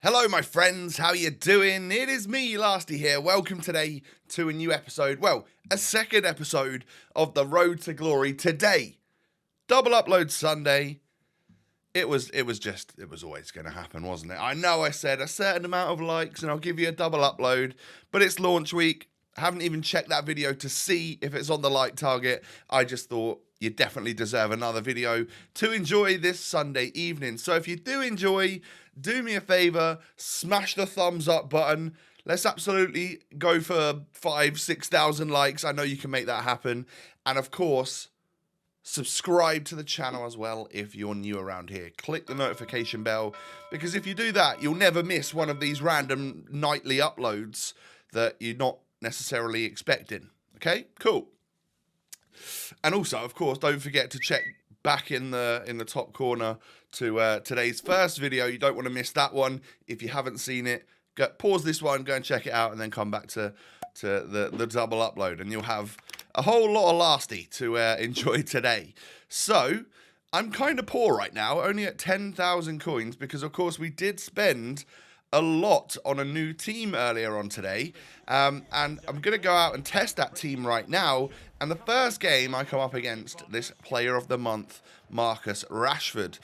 Hello, my friends. How you doing? It is me, Lasty here. Welcome today to a new episode. Well, a second episode of the Road to Glory. Today, double upload Sunday. It was always going to happen, wasn't it? I know I said a certain amount of likes and I'll give you a double upload, but it's launch week. I haven't even checked that video to see if it's on the like target. I just thought you definitely deserve another video to enjoy this Sunday evening. So if you do enjoy, do me a favor, smash the thumbs up button. Let's absolutely go for 5,000-6,000 likes. I know you can make that happen. And of course, subscribe to the channel as well if you're new around here. Click the notification bell, because if you do that, you'll never miss one of these random nightly uploads that you're not necessarily expecting. Okay, cool. And also, of course, don't forget to check back in the top corner to today's first video. You don't want to miss that one. If you haven't seen it, pause this one, go and check it out, and then come back to the double upload, and you'll have a whole lot of Lasty to enjoy today. So, I'm kind of poor right now, only at 10,000 coins, because, of course, we did spend a lot on a new team earlier on today, and I'm going to go out and test that team right now. And the first game I come up against this player of the month, Marcus Rashford,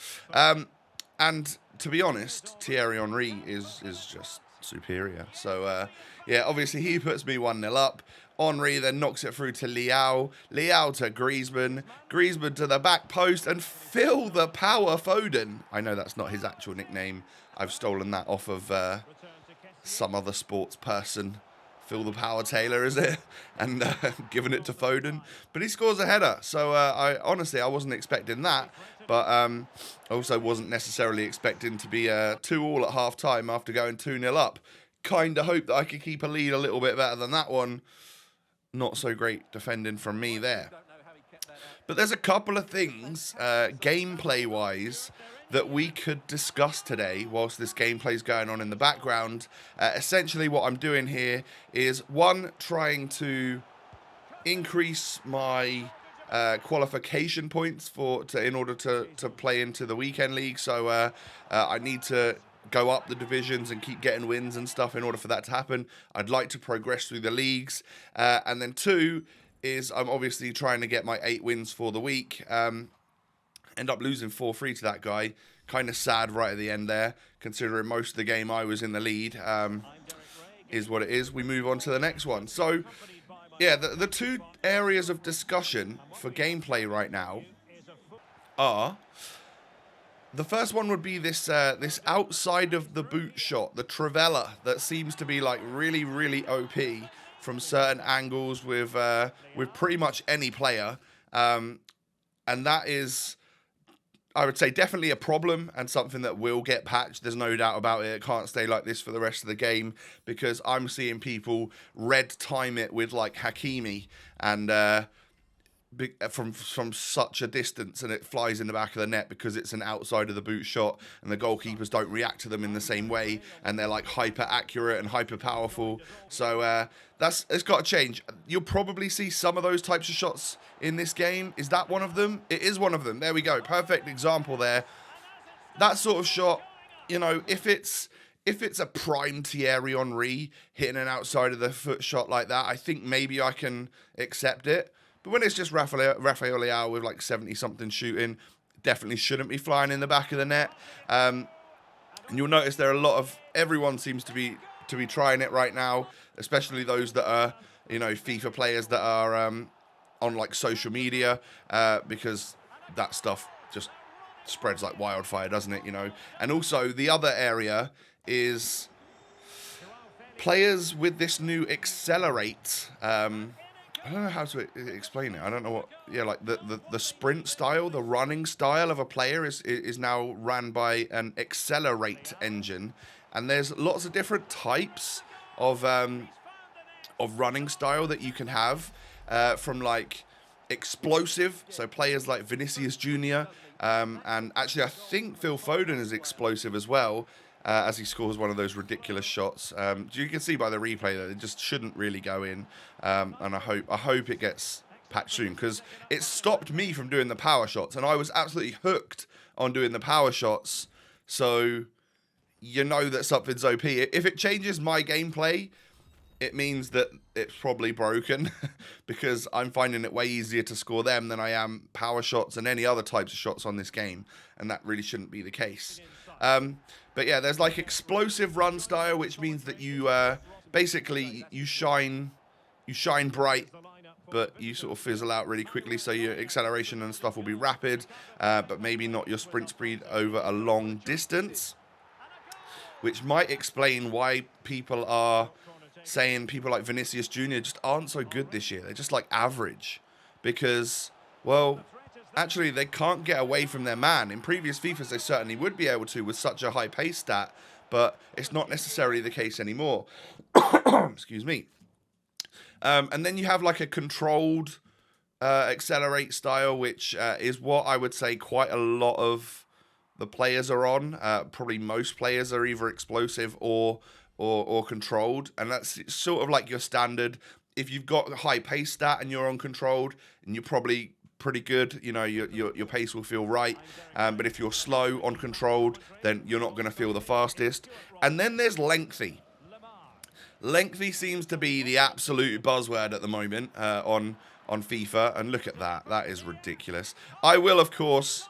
and to be honest, Thierry Henry is just superior. So yeah, obviously he puts me 1-0 up. Henry then knocks it through to Leao to Griezmann to the back post, and Phil the Power Foden. I know that's not his actual nickname. I've stolen that off of some other sports person. Phil the Power Taylor, is it? And given it to Foden. But he scores a header. So I wasn't expecting that. But also wasn't necessarily expecting to be 2-2 at half-time after going 2-0 up. Kind of hoped that I could keep a lead a little bit better than that one. Not so great defending from me there. But there's a couple of things, gameplay-wise, that we could discuss today whilst this gameplay is going on in the background. Essentially what I'm doing here is, one, trying to increase my qualification points in order to play into the weekend league. So I need to go up the divisions and keep getting wins and stuff in order for that to happen. I'd like to progress through the leagues. And then two is I'm obviously trying to get my 8 wins for the week. End up losing 4-3 to that guy. Kind of sad right at the end there, considering most of the game I was in the lead. Is what it is. We move on to the next one. So, yeah, the two areas of discussion for gameplay right now are... The first one would be this outside of the boot shot, the Trivela, that seems to be like really, really OP from certain angles with pretty much any player. And that is, I would say, definitely a problem and something that will get patched. There's no doubt about it. It can't stay like this for the rest of the game, because I'm seeing people red time it with like Hakimi and from such a distance, and it flies in the back of the net because it's an outside of the boot shot, and the goalkeepers don't react to them in the same way, and they're like hyper accurate and hyper powerful. So it's got to change. You'll probably see some of those types of shots in this game. Is that one of them? It is one of them. There we go. Perfect example there. That sort of shot, you know, if it's a prime Thierry Henry hitting an outside of the foot shot like that, I think maybe I can accept it. But when it's just Rafael Leao with like 70-something shooting, definitely shouldn't be flying in the back of the net. And you'll notice there are everyone seems to be trying it right now, especially those that are, you know, FIFA players that are on like social media, because that stuff just spreads like wildfire, doesn't it? You know. And also the other area is players with this new accelerate. I don't know how to explain it. I don't know what... Yeah, like the sprint style, the running style of a player is now ran by an accelerate engine. And there's lots of different types of running style that you can have, from like explosive, so players like Vinicius Jr., and actually I think Phil Foden is explosive as well, as he scores one of those ridiculous shots. You can see by the replay that it just shouldn't really go in, and I hope it gets patched soon, because it stopped me from doing the power shots, and I was absolutely hooked on doing the power shots. So you know that something's OP. If it changes my gameplay, it means that it's probably broken because I'm finding it way easier to score them than I am power shots and any other types of shots on this game, and that really shouldn't be the case. But yeah, there's like explosive run style, which means that you basically you shine bright, but you sort of fizzle out really quickly, so your acceleration and stuff will be rapid, but maybe not your sprint speed over a long distance, which might explain why people are saying people like Vinicius Jr. just aren't so good this year. They're just like average because, well, actually they can't get away from their man. In previous FIFAs they certainly would be able to with such a high pace stat, but it's not necessarily the case anymore. Excuse me. And then you have like a controlled accelerate style, which is what I would say quite a lot of the players are on. Probably most players are either explosive or controlled, and that's sort of like your standard. If you've got a high pace stat and you're on controlled, and you're probably pretty good, you know, your pace will feel right. But if you're slow on controlled, then you're not going to feel the fastest. And then there's lengthy. Lengthy seems to be the absolute buzzword at the moment on FIFA, and look at that. That is ridiculous. I will, of course,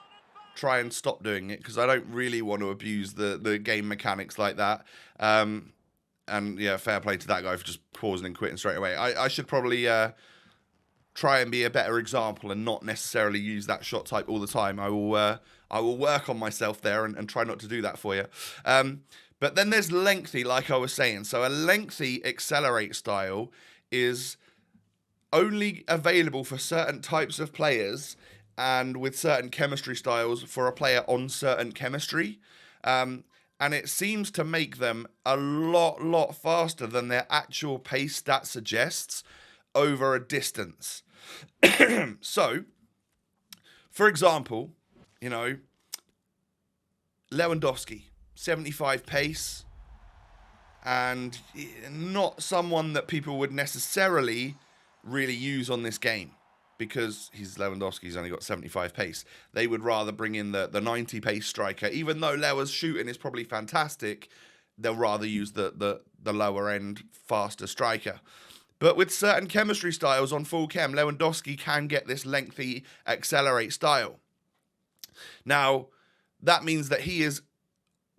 try and stop doing it because I don't really want to abuse the game mechanics like that. And yeah, fair play to that guy for just pausing and quitting straight away. I should probably try and be a better example and not necessarily use that shot type all the time. I will work on myself there and try not to do that for you. But then there's lengthy, like I was saying. So a lengthy accelerate style is only available for certain types of players and with certain chemistry styles for a player on certain chemistry. And it seems to make them a lot faster than their actual pace stat suggests over a distance. So, for example, you know, Lewandowski, 75 pace, and not someone that people would necessarily really use on this game. Because he's Lewandowski, he's only got 75 pace. They would rather bring in the 90 pace striker. Even though Lewa's shooting is probably fantastic, they'll rather use the lower end, faster striker. But with certain chemistry styles on full chem, Lewandowski can get this lengthy accelerate style. Now, that means that he is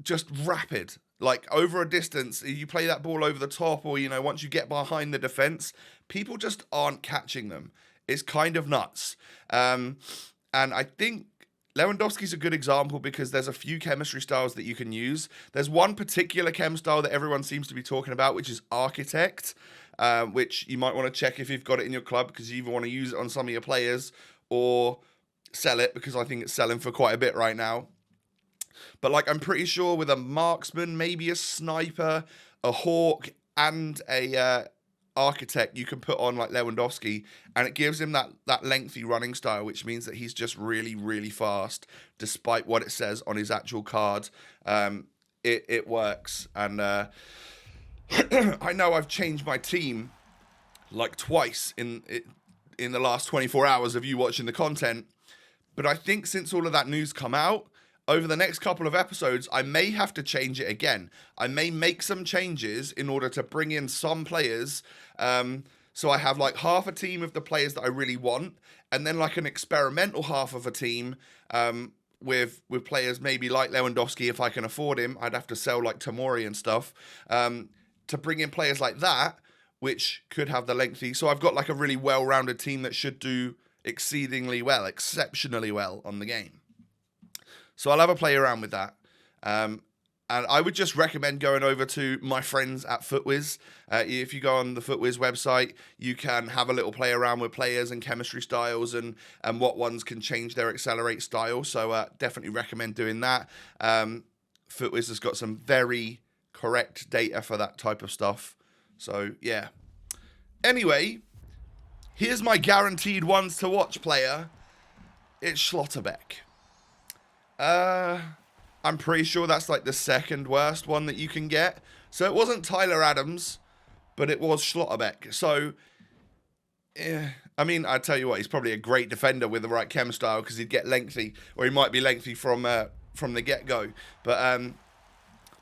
just rapid. Like, over a distance, you play that ball over the top, or, you know, once you get behind the defense, people just aren't catching them. It's kind of nuts. And I think Lewandowski's a good example because there's a few chemistry styles that you can use. There's one particular chem style that everyone seems to be talking about, which is Architect, which you might want to check if you've got it in your club because you either want to use it on some of your players or sell it because I think it's selling for quite a bit right now. But, like, I'm pretty sure with a marksman, maybe a sniper, a hawk, and a Architect, you can put on like Lewandowski, and it gives him that lengthy running style, which means that he's just really fast, despite what it says on his actual card. It works, and I know I've changed my team like twice in the last 24 hours of you watching the content, but I think since all of that news come out, over the next couple of episodes, I may have to change it again. I may make some changes in order to bring in some players. So I have like half a team of the players that I really want, and then like an experimental half of a team with players maybe like Lewandowski if I can afford him. I'd have to sell like Tomori and stuff to bring in players like that, which could have the lengthy. So I've got like a really well-rounded team that should do exceedingly well, exceptionally well on the game. So I'll have a play around with that. And I would just recommend going over to my friends at FootWiz. If you go on the FootWiz website, you can have a little play around with players and chemistry styles and what ones can change their accelerate style. So definitely recommend doing that. FootWiz has got some very correct data for that type of stuff. So, yeah. Anyway, here's my guaranteed ones to watch player. It's Schlotterbeck. I'm pretty sure that's like the second worst one that you can get. So it wasn't Tyler Adams, but it was Schlotterbeck. So, yeah, I mean, I tell you what, he's probably a great defender with the right chem style because he'd get lengthy, or he might be lengthy from the get-go. But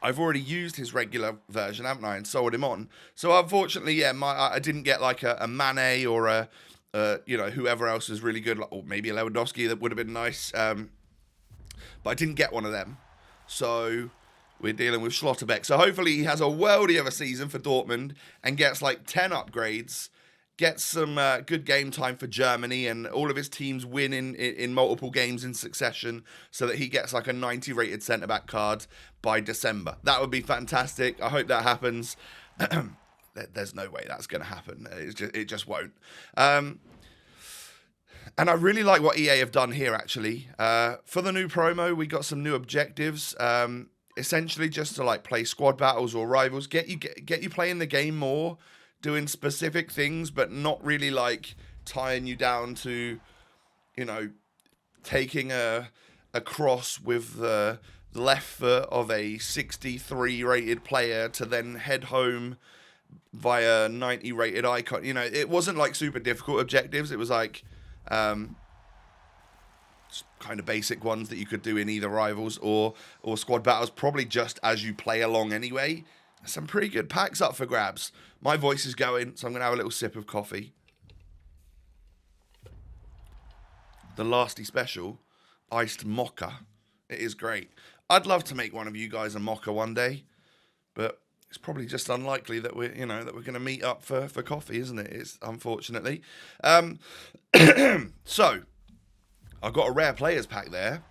I've already used his regular version, haven't I, and sold him on. So unfortunately, yeah, I didn't get like a Mane or whoever else is really good, or maybe a Lewandowski that would have been nice. But I didn't get one of them. So we're dealing with Schlotterbeck. So hopefully he has a worldie of a season for Dortmund and gets like 10 upgrades, gets some good game time for Germany, and all of his teams win in multiple games in succession so that he gets like a 90 rated centre-back card by December. That would be fantastic. I hope that happens. There's no way that's going to happen. It just won't. And I really like what EA have done here, actually. For the new promo, we got some new objectives. Essentially just to like play squad battles or rivals, get you playing the game more, doing specific things, but not really like tying you down to, taking a cross with the left foot of a 63 rated player to then head home via 90 rated icon. It wasn't like super difficult objectives. It was like kind of basic ones that you could do in either rivals or squad battles, probably just as you play along anyway. Some pretty good packs up for grabs. My voice is going, so I'm going to have a little sip of coffee. The Lasty Special, iced mocha. It is great. I'd love to make one of you guys a mocha one day, but it's probably just unlikely that we're going to meet up for coffee, isn't it? It's unfortunately. So, I've got a rare players pack there.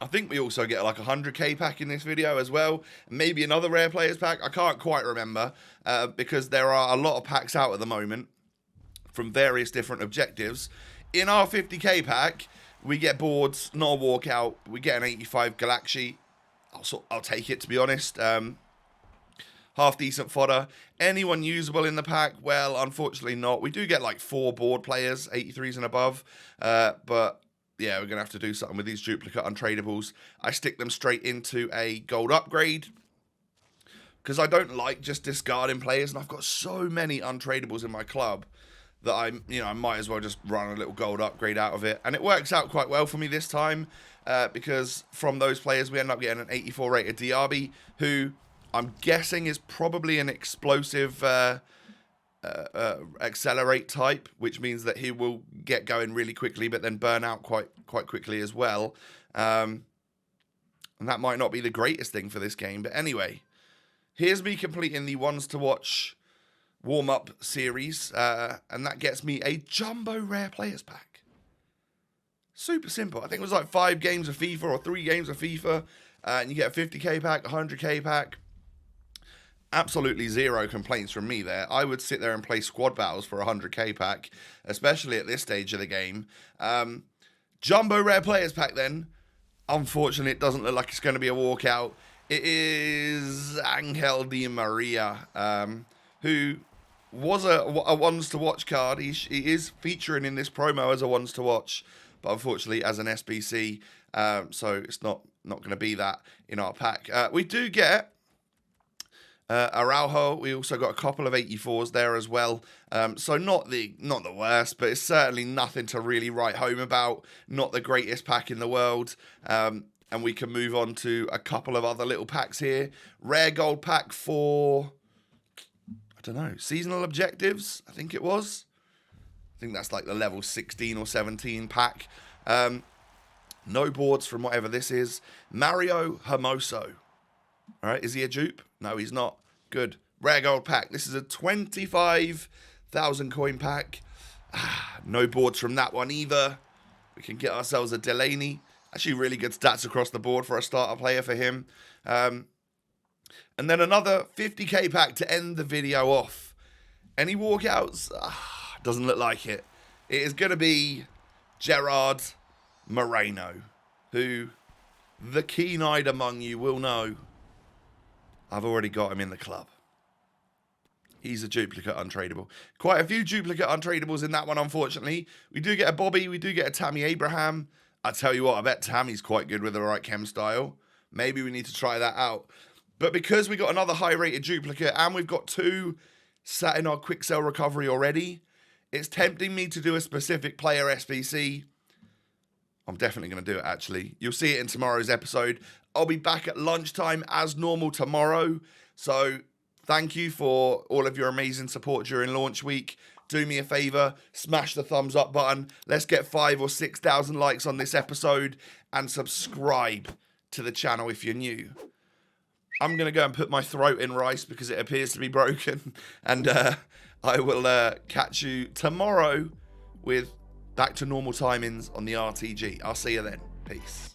I think we also get like a 100k pack in this video as well. Maybe another rare players pack. I can't quite remember because there are a lot of packs out at the moment from various different objectives. In our 50k pack, we get boards, not a walkout. We get an 85 Galaxy. I'll take it, to be honest. Half decent fodder. Anyone usable in the pack? Well, unfortunately not. We do get like 4 board players, 83s and above. But yeah, we're going to have to do something with these duplicate untradables. I stick them straight into a gold upgrade because I don't like just discarding players, and I've got so many untradables in my club that I might as well just run a little gold upgrade out of it. And it works out quite well for me this time because from those players we end up getting an 84 rated Diaby, who I'm guessing is probably an explosive accelerate type, which means that he will get going really quickly but then burn out quite quickly as well. And that might not be the greatest thing for this game, but anyway, here's me completing the ones to watch warm-up series, and that gets me a jumbo rare players pack. Super simple. I think it was like 5 games of FIFA or 3 games of FIFA, and you get a 50k pack, a 100k pack. Absolutely zero complaints from me there. I would sit there and play squad battles for a 100k pack, especially at this stage of the game. Jumbo rare players pack then. Unfortunately, it doesn't look like it's going to be a walkout. It is Angel Di Maria, who was a ones to watch card. He is featuring in this promo as a ones to watch, but unfortunately as an SBC, so it's not going to be that in our pack. We do get Araujo. We also got a couple of 84s there as well. So not the worst, but it's certainly nothing to really write home about. Not the greatest pack in the world. And we can move on to a couple of other little packs here. Rare gold pack for, I don't know, seasonal objectives, I think it was. I think that's like the level 16 or 17 pack. No boards from whatever this is. Mario Hermoso. All right, is he a dupe? No, he's not. Good. Rare gold pack. This is a 25,000 coin pack. No boards from that one either. We can get ourselves a Delaney. Actually, really good stats across the board for a starter player for him. And then another 50k pack to end the video off. Any walkouts? Doesn't look like it. It is going to be Gerard Moreno, who the keen-eyed among you will know I've already got him in the club. He's a duplicate untradable. Quite a few duplicate untradables in that one, unfortunately. We do get a Bobby. We do get a Tammy Abraham. I tell you what, I bet Tammy's quite good with the right chem style. Maybe we need to try that out. But because we got another high-rated duplicate and we've got 2 sat in our quick sell recovery already, it's tempting me to do a specific player SBC. I'm definitely going to do it, actually. You'll see it in tomorrow's episode. I'll be back at lunchtime as normal tomorrow. So thank you for all of your amazing support during launch week. Do me a favor, smash the thumbs up button. Let's get 5,000 or 6,000 likes on this episode and subscribe to the channel if you're new. I'm going to go and put my throat in rice because it appears to be broken. And I will catch you tomorrow with back to normal timings on the RTG. I'll see you then. Peace.